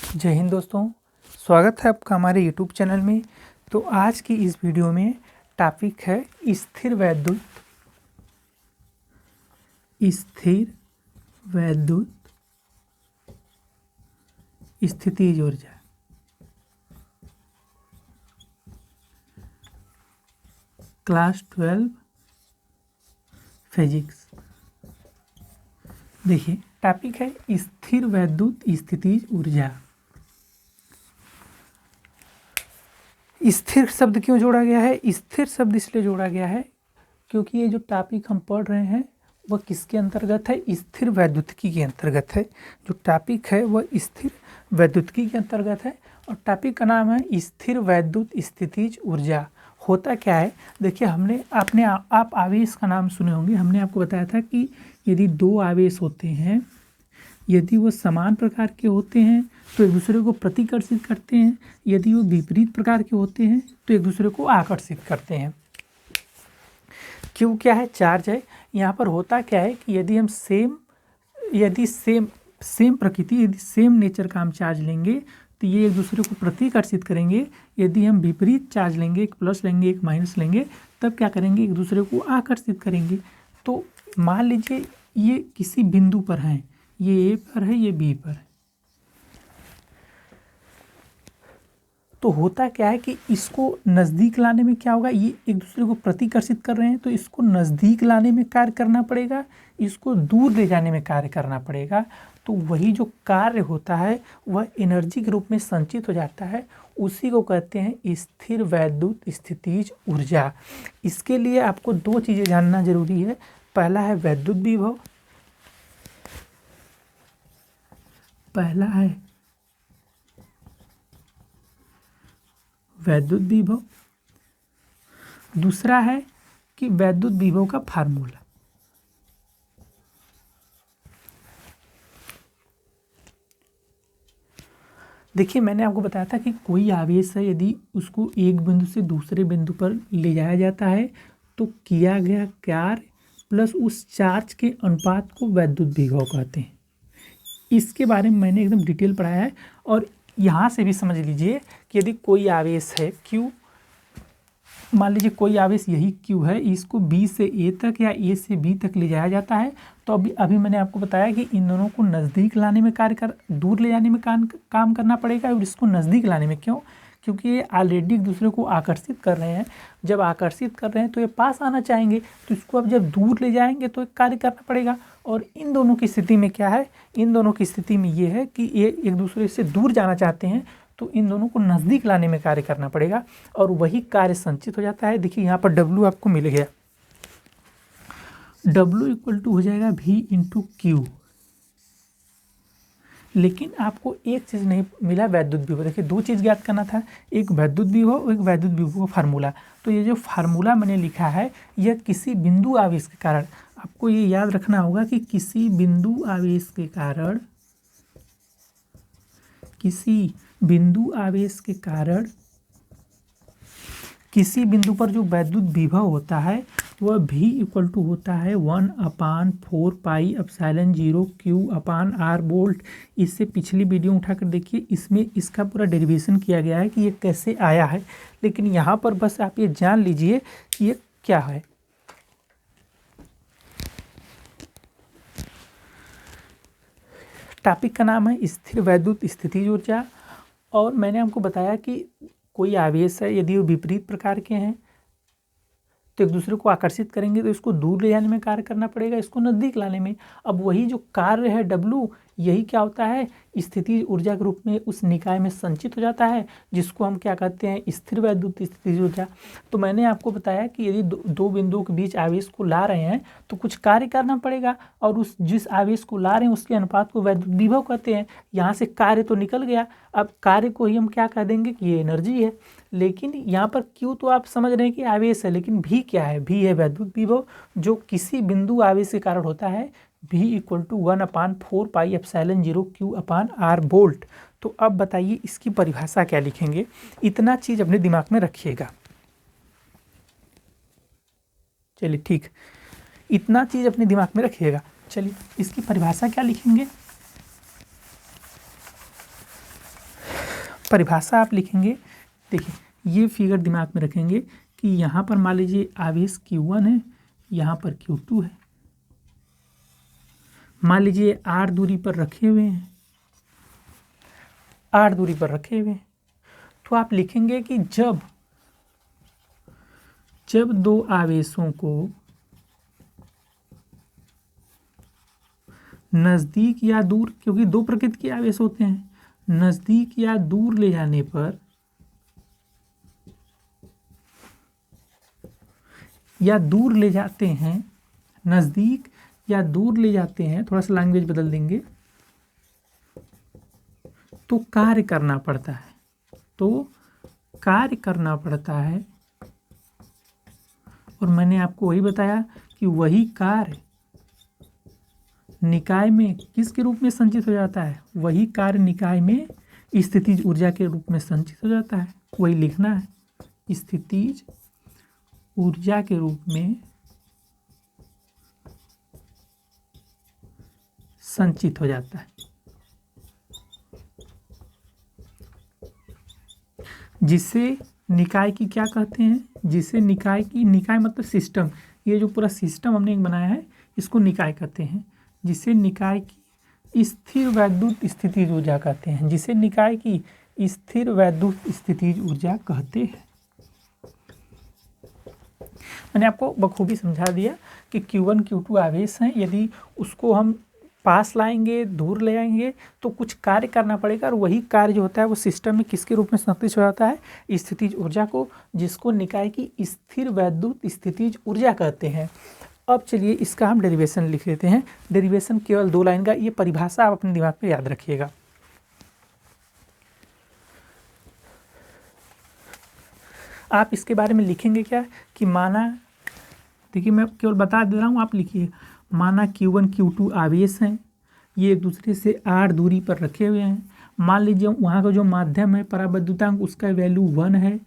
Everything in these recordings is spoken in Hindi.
जय हिंद दोस्तों, स्वागत है आपका हमारे YouTube चैनल में। तो आज की इस वीडियो में टॉपिक है स्थिर वैद्युत स्थितिज ऊर्जा। Class 12 physics. देखिए टॉपिक है स्थिर वैद्युत स्थितिज ऊर्जा। स्थिर शब्द क्यों जोड़ा गया है? स्थिर शब्द इसलिए जोड़ा गया है क्योंकि ये जो टॉपिक हम पढ़ रहे हैं वह किसके अंतर्गत है? स्थिर वैद्युतिकी के अंतर्गत है। जो टॉपिक है वह स्थिर वैद्युतिकी के अंतर्गत है और टॉपिक का नाम है स्थिर वैद्युत स्थितिज ऊर्जा। होता क्या है, देखिए आप आवेश का नाम सुने होंगे। हमने आपको बताया था कि यदि दो आवेश होते हैं, यदि वो समान प्रकार के होते हैं तो एक दूसरे को प्रतिकर्षित करते हैं, यदि वो विपरीत प्रकार के होते हैं तो एक दूसरे को आकर्षित करते हैं। क्यों? क्या है? चार्ज है। यहाँ पर होता क्या है कि यदि हम सेम प्रकृति, यदि सेम नेचर का हम चार्ज लेंगे तो ये एक दूसरे को प्रतिकर्षित करेंगे। यदि हम विपरीत चार्ज लेंगे, एक प्लस लेंगे एक माइनस लेंगे, तब क्या करेंगे? एक दूसरे को आकर्षित करेंगे। तो मान लीजिए ये किसी बिंदु पर हैं, ये ए पर है, ये बी पर है। तो होता क्या है कि इसको नज़दीक लाने में क्या होगा? ये एक दूसरे को प्रतिकर्षित कर रहे हैं तो इसको नज़दीक लाने में कार्य करना पड़ेगा, इसको दूर ले जाने में कार्य करना पड़ेगा। तो वही जो कार्य होता है वह एनर्जी के रूप में संचित हो जाता है, उसी को कहते हैं स्थिर वैद्युत स्थितिज ऊर्जा। इसके लिए आपको दो चीज़ें जानना जरूरी है। पहला है वैद्युत विभव, पहला है वैद्युत विभव, दूसरा है कि वैद्युत विभव का फार्मूला। देखिए मैंने आपको बताया था कि कोई आवेश है, यदि उसको एक बिंदु से दूसरे बिंदु पर ले जाया जाता है तो किया गया कार्य प्लस उस चार्ज के अनुपात को वैद्युत विभव कहते हैं। इसके बारे में मैंने एकदम डिटेल पढ़ाया है। और यहाँ से भी समझ लीजिए कि यदि कोई आवेश है Q, मान लीजिए कोई आवेश यही Q है, इसको B से A तक या A से B तक ले जाया जाता है तो अभी मैंने आपको बताया कि इन दोनों को नज़दीक लाने में दूर ले जाने में काम करना पड़ेगा। और इसको नज़दीक लाने में क्यों? क्योंकि ये ऑलरेडी एक दूसरे को आकर्षित कर रहे हैं। जब आकर्षित कर रहे हैं तो ये पास आना चाहेंगे, तो इसको अब जब दूर ले जाएंगे तो एक कार्य करना पड़ेगा। और इन दोनों की स्थिति में क्या है? इन दोनों की स्थिति में ये है कि ये एक दूसरे से दूर जाना चाहते हैं तो इन दोनों को नज़दीक लाने में कार्य करना पड़ेगा और वही कार्य संचित हो जाता है। देखिए यहाँ पर W आपको मिल गया, W इक्वल टू हो जाएगा V इंटू Q। लेकिन आपको एक चीज़ नहीं मिला, वैद्युत विभव। देखिए दो चीज़ ज्ञात करना था, एक वैद्युत विभव और एक वैद्युत विभव का फार्मूला। तो ये जो फार्मूला मैंने लिखा है यह किसी बिंदु आवेश के कारण, आपको ये याद रखना होगा कि किसी बिंदु आवेश के कारण, किसी बिंदु पर जो वैद्युत विभव होता है वह V इक्वल टू होता है 1/4 पाई एप्सिलॉन 0 Q/R वोल्ट। इससे पिछली वीडियो उठाकर देखिए, इसमें इसका पूरा डेरिवेशन किया गया है कि ये कैसे आया है। लेकिन यहाँ पर बस आप ये जान लीजिए कि ये क्या है। टॉपिक का नाम है स्थिर वैद्युत स्थितिज ऊर्जा। और मैंने आपको बताया कि कोई आवेश है, यदि वो विपरीत प्रकार के हैं तो एक दूसरे को आकर्षित करेंगे तो इसको दूर ले जाने में कार्य करना पड़ेगा, इसको नज़दीक लाने में। अब वही जो कार्य है W, यही क्या होता है? स्थितिज ऊर्जा के रूप में उस निकाय में संचित हो जाता है, जिसको हम क्या कहते हैं? स्थिर वैद्युत स्थितिज ऊर्जा। तो मैंने आपको बताया कि यदि दो बिंदुओं के बीच आवेश को ला रहे हैं तो कुछ कार्य करना पड़ेगा और जिस आवेश को ला रहे हैं उसके अनुपात को वैद्युत विभव कहते हैं। यहाँ से कार्य तो निकल गया, अब कार्य को ही हम क्या कह देंगे कि ये एनर्जी है। लेकिन यहाँ पर Q तो आप समझ रहे हैं कि आवेश है, लेकिन V क्या है? V है वैद्युत विभव, जो किसी बिंदु आवेश के कारण होता है। V equal to 1/4 pi epsilon 0 Q/R volt. तो अब बताइए इसकी परिभाषा क्या लिखेंगे? इतना चीज़ अपने दिमाग में रखिएगा। चलिए ठीक, इतना चीज़ अपने दिमाग में रखिएगा। चलिए इसकी परिभाषा क्या लिखेंगे? परिभाषा आप लिखेंगे। देखिए ये फिगर दिमाग में रखेंगे कि यहाँ पर मान लीजिए आवेश Q1 है, यहाँ पर Q2 है, मान लीजिए R दूरी पर रखे हुए हैं, R दूरी पर रखे हुए हैं, तो आप लिखेंगे कि जब दो आवेशों को नज़दीक या दूर, क्योंकि दो प्रकृति के आवेश होते हैं, नज़दीक या दूर ले जाने पर या दूर ले जाते हैं, नज़दीक या दूर ले जाते हैं, थोड़ा सा लैंग्वेज बदल देंगे, तो कार्य करना पड़ता है, और मैंने आपको वही बताया कि वही कार्य निकाय में किसके रूप में संचित हो जाता है, वही कार्य निकाय में स्थितिज ऊर्जा के रूप में संचित हो जाता है, वही लिखना है, स्थितिज ऊर्जा के रूप में संचित हो जाता है। जिसे निकाय की क्या कहते हैं, जिसे निकाय मतलब सिस्टम, ये जो पूरा सिस्टम हमने बनाया है इसको निकाय कहते हैं, जिसे निकाय की स्थिर वैद्युत स्थितिज ऊर्जा कहते हैं, जिसे निकाय की स्थिर वैद्युत स्थितिज ऊर्जा कहते हैं। मैंने आपको बखूबी समझा दिया कि Q1 Q2 आवेश हैं, यदि उसको हम पास लाएंगे, दूर ले आएंगे तो कुछ कार्य करना पड़ेगा, और वही कार्य जो होता है वो सिस्टम में किसके रूप में संतुलित हो जाता है, स्थितिज ऊर्जा को, जिसको निकाय की स्थिर वैद्युत स्थितिज ऊर्जा कहते हैं। अब चलिए इसका हम डेरिवेशन लिख लेते हैं। डेरिवेशन केवल 2 लाइन का, ये परिभाषा आप अपने दिमाग में याद रखिएगा। आप इसके बारे में लिखेंगे क्या कि माना, देखिए मैं केवल बता दे रहा हूँ, आप लिखिए, माना Q1 Q2 आवेश हैं, ये एक दूसरे से R दूरी पर रखे हुए हैं, मान लीजिए वहाँ का जो माध्यम है परावैद्युतांक उसका वैल्यू 1 है,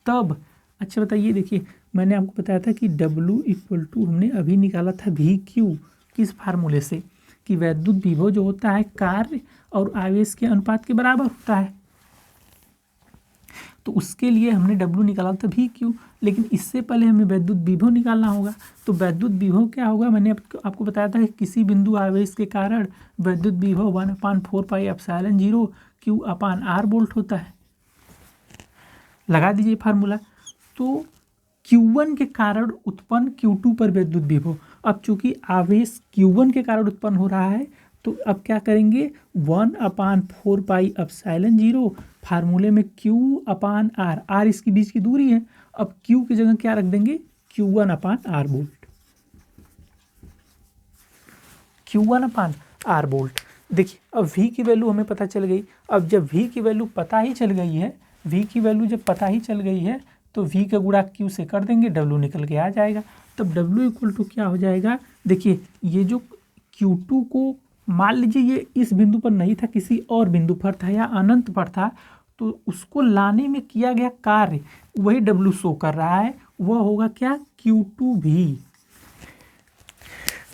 तब अच्छा बताइए, देखिए मैंने आपको बताया था कि W = हमने अभी निकाला था VQ, किस फार्मूले से, कि वैद्युत विभव जो होता है कार्य और आवेश के अनुपात के बराबर होता है, तो उसके लिए हमने W निकाला था VQ, लेकिन इससे पहले हमें वैद्युत विभव निकालना होगा। तो वैद्युत विभव क्या होगा, मैंने आपको बताया था कि किसी बिंदु आवेश के कारण वैद्युत विभव 1/4πε0 Q/R वोल्ट होता है। लगा दीजिए फार्मूला। तो Q1 के कारण उत्पन्न Q2 पर वैद्युत विभव, अब चूंकि आवेश Q1 के कारण उत्पन्न हो रहा है तो अब क्या करेंगे, 1/4πε0 फार्मूले में Q/R, R इसके बीच की दूरी है, अब Q की जगह क्या रख देंगे, Q1/R वोल्ट, Q1/R वोल्ट। देखिए अब V की वैल्यू हमें पता चल गई। अब जब V की वैल्यू पता ही चल गई है, V की वैल्यू जब पता ही चल गई है तो V का गुणा Q से कर देंगे, W निकल के आ जाएगा। तब W = क्या हो जाएगा, देखिए ये जो Q2 को मान लीजिए ये इस बिंदु पर नहीं था, किसी और बिंदु पर था या अनंत पर था, तो उसको लाने में किया गया कार्य वही W शो कर रहा है, वह होगा क्या, Q2V।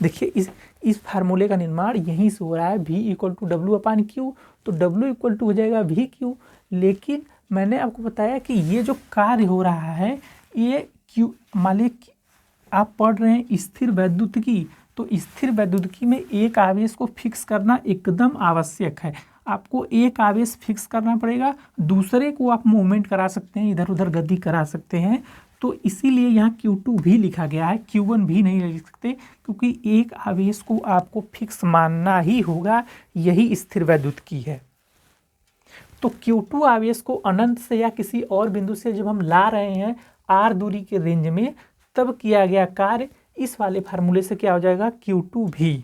देखिए इस फार्मूले का निर्माण यहीं से हो रहा है, V = W/Q, तो W = हो जाएगा VQ। लेकिन मैंने आपको बताया कि ये जो कार्य हो रहा है ये मान लीजिए आप पढ़ रहे हैं स्थिर वैद्युतिकी, तो स्थिर वैद्युतिकी में एक आवेश को फिक्स करना एकदम आवश्यक है। आपको एक आवेश फिक्स करना पड़ेगा, दूसरे को आप मूवमेंट करा सकते हैं, इधर उधर गति करा सकते हैं, तो इसीलिए यहाँ Q2 भी लिखा गया है, Q1 भी नहीं लिख सकते, क्योंकि एक आवेश को आपको फिक्स मानना ही होगा, यही स्थिर वैद्युतिकी है। तो Q2 आवेश को अनंत से या किसी और बिंदु से जब हम ला रहे हैं R दूरी के रेंज में, तब किया गया कार्य इस वाले फार्मूले से क्या हो जाएगा, Q2V।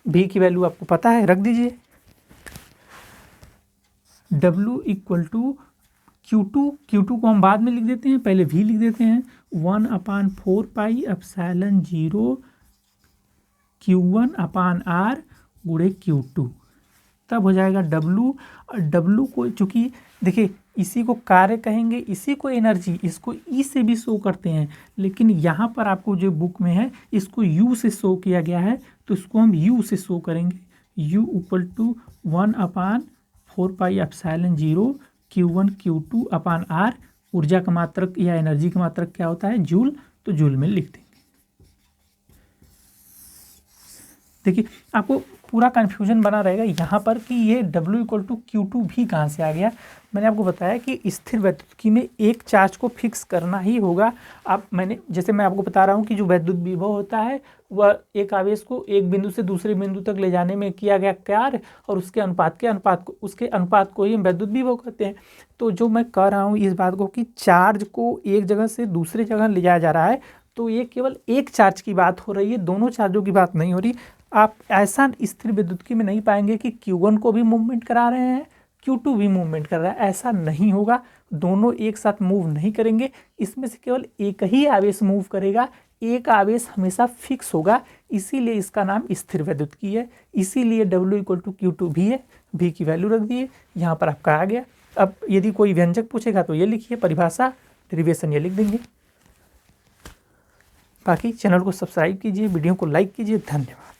V की वैल्यू आपको पता है, रख दीजिए। W = Q2 को हम बाद में लिख देते हैं, पहले V लिख देते हैं, 1/4πε0 Q1/R गुणे Q2, तब हो जाएगा W को, चूंकि देखिए इसी को कार्य कहेंगे, इसी को एनर्जी, इसको E से भी शो करते हैं, लेकिन यहाँ पर आपको जो बुक में है इसको U से शो किया गया है, तो इसको हम U से शो करेंगे, U = 4πε0 Q1 Q2 अपान R। ऊर्जा का मात्रक या एनर्जी का मात्रक क्या होता है? जूल, तो जूल में लिख देंगे। देखिए आपको पूरा कन्फ्यूजन बना रहेगा यहाँ पर कि ये W = Q2 भी कहाँ से आ गया। मैंने आपको बताया कि स्थिर वैद्युतिकी में एक चार्ज को फिक्स करना ही होगा। अब जैसे मैं आपको बता रहा हूँ कि जो वैद्युत विभव होता है वह एक आवेश को एक बिंदु से दूसरे बिंदु तक ले जाने में किया गया कार्य और उसके अनुपात को ही हम वैद्युत विभव कहते हैं। तो जो मैं कह रहा हूँ इस बात को कि चार्ज को एक जगह से दूसरे जगह ले जाया जा रहा है, तो ये केवल एक चार्ज की बात हो रही है, दोनों चार्जों की बात नहीं हो रही। आप ऐसा स्थिर विद्युतिकी में नहीं पाएंगे कि Q1 को भी मूवमेंट करा रहे हैं, Q2 भी मूवमेंट कर रहा है, ऐसा नहीं होगा। दोनों एक साथ मूव नहीं करेंगे, इसमें से केवल एक ही आवेश मूव करेगा, एक आवेश हमेशा फिक्स होगा, इसीलिए इसका नाम स्थिर वैद्युतिकी है। इसीलिए W = Q2 भी है, V की वैल्यू रख दिए, यहाँ पर आपका आ गया। अब यदि कोई व्यंजक पूछेगा तो ये लिखिए, परिभाषा डेरिवेशन ये लिख देंगे। बाकी चैनल को सब्सक्राइब कीजिए, वीडियो को लाइक कीजिए। धन्यवाद।